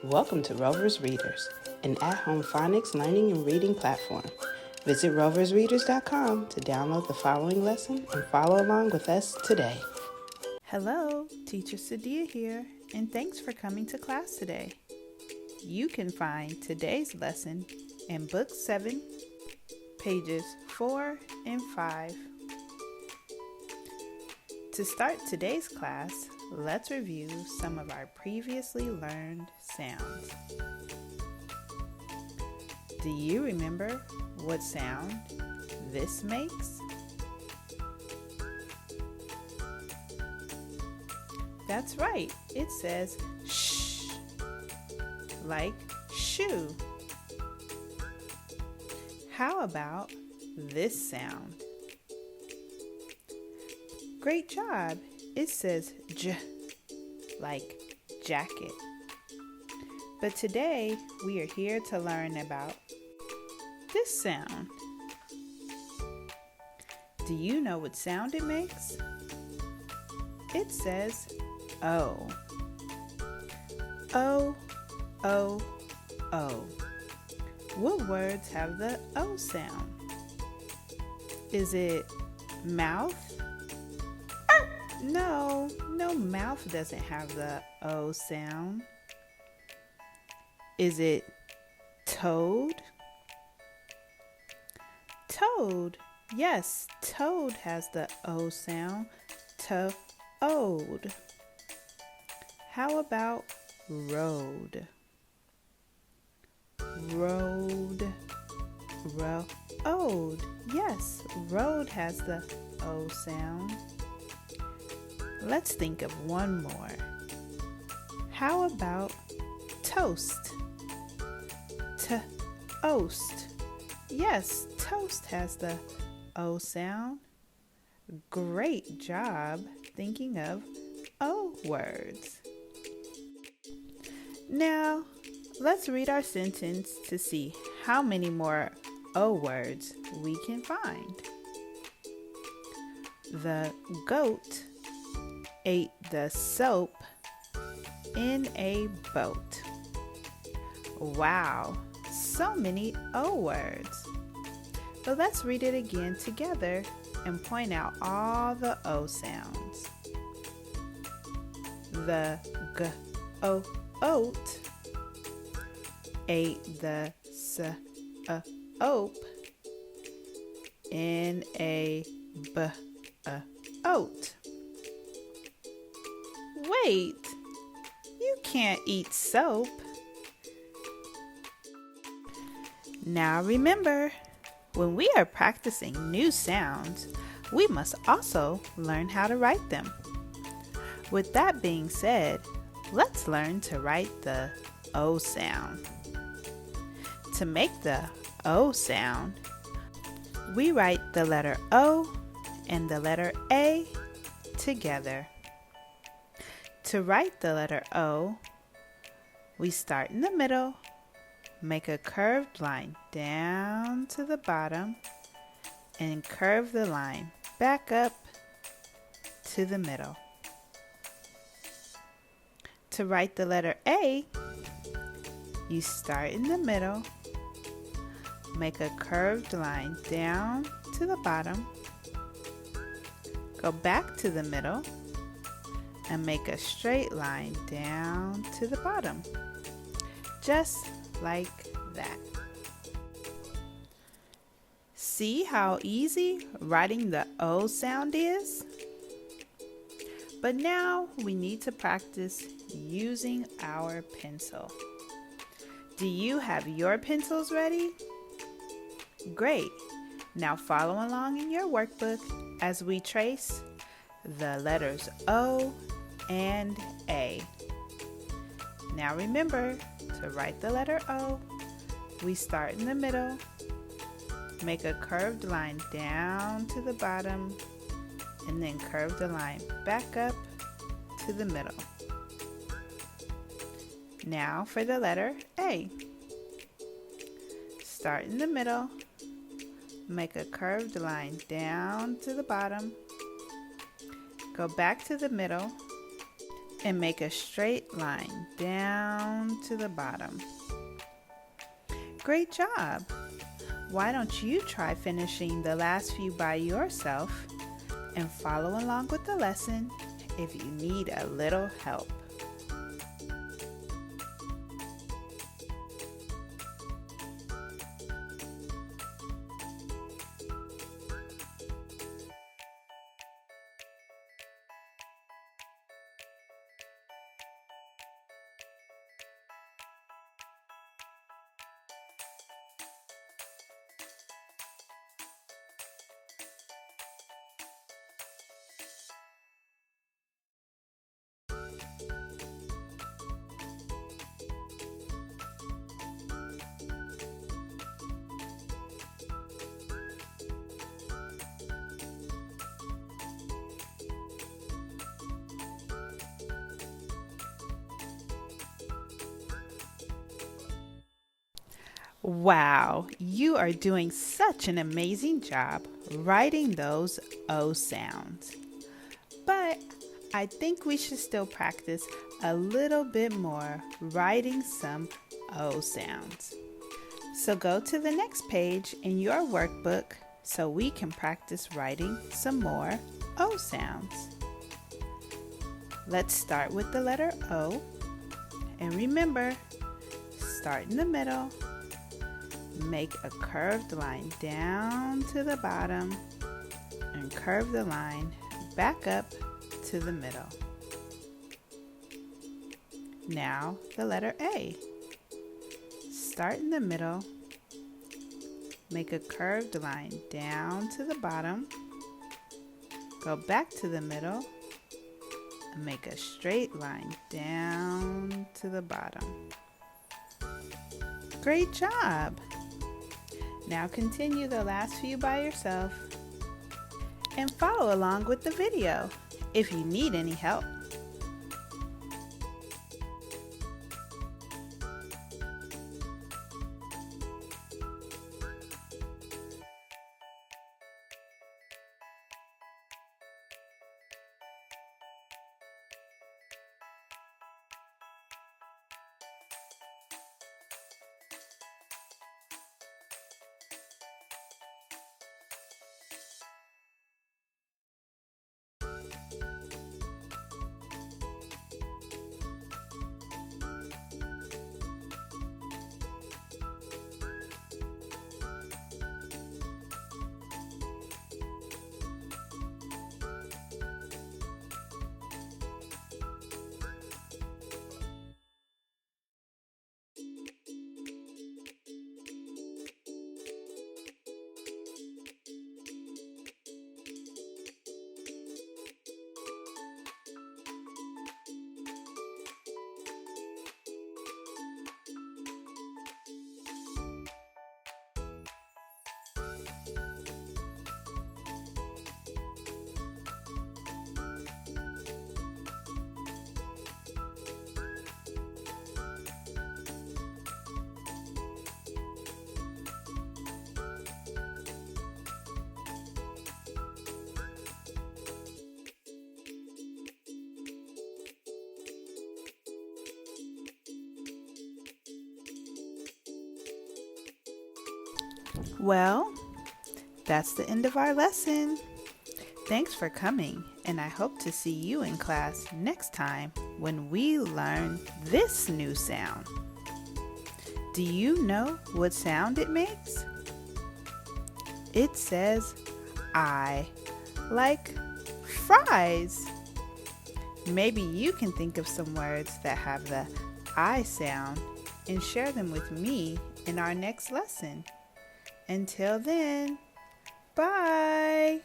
Welcome to Rovers Readers, an at-home phonics learning and reading platform. Visit roversreaders.com to download the following lesson and follow along with us today. Hello, Teacher Sadia here, and thanks for coming to class today. You can find today's lesson in Book 7, pages 4 and 5. To start today's class, let's review some of our previously learned sounds. Do you remember what sound this makes? That's right, it says shh, like shoe. How about this sound? Great job, it says j, like jacket. But today we are here to learn about this sound. Do you know what sound it makes? It says O. O, O, O. What words have the O sound? Is it mouth? No, mouth doesn't have the O sound. Is it toad? Toad. Yes, toad has the O sound. To-ode. How about road? Road. Road. Yes, road has the O sound. Let's think of one more. How about toast? Toast. Yes, toast has the O sound. Great job thinking of O words. Now, let's read our sentence to see how many more O words we can find. The goat ate the soap in a boat. Wow, so many O words. But let's read it again together and point out all the O sounds. The goat ate the soap in a boat. Wait, you can't eat soap. Now remember, when we are practicing new sounds, we must also learn how to write them. With that being said, let's learn to write the O sound. To make the O sound, we write the letter O and the letter A together. To write the letter O, we start in the middle, make a curved line down to the bottom, and curve the line back up to the middle. To write the letter A, you start in the middle, make a curved line down to the bottom, go back to the middle, and make a straight line down to the bottom, just like that. See how easy writing the O sound is? But now we need to practice using our pencil. Do you have your pencils ready? Great. Now follow along in your workbook as we trace the letters O and A. Now remember, to write the letter O, we start in the middle, make a curved line down to the bottom, and then curve the line back up to the middle. Now for the letter A. Start in the middle, make a curved line down to the bottom, go back to the middle, and make a straight line down to the bottom. Great job! Why don't you try finishing the last few by yourself and follow along with the lesson if you need a little help. Wow, you are doing such an amazing job writing those O sounds. But I think we should still practice a little bit more writing some O sounds. So go to the next page in your workbook so we can practice writing some more O sounds. Let's start with the letter O. And remember, start in the middle. Make a curved line down to the bottom and curve the line back up to the middle. Now the letter A. Start in the middle, make a curved line down to the bottom, go back to the middle, and make a straight line down to the bottom. Great job! Now continue the last few by yourself and follow along with the video if you need any help. Well, that's the end of our lesson. Thanks for coming, and I hope to see you in class next time when we learn this new sound. Do you know what sound it makes? It says I, like fries. Maybe you can think of some words that have the I sound and share them with me in our next lesson. Until then, bye!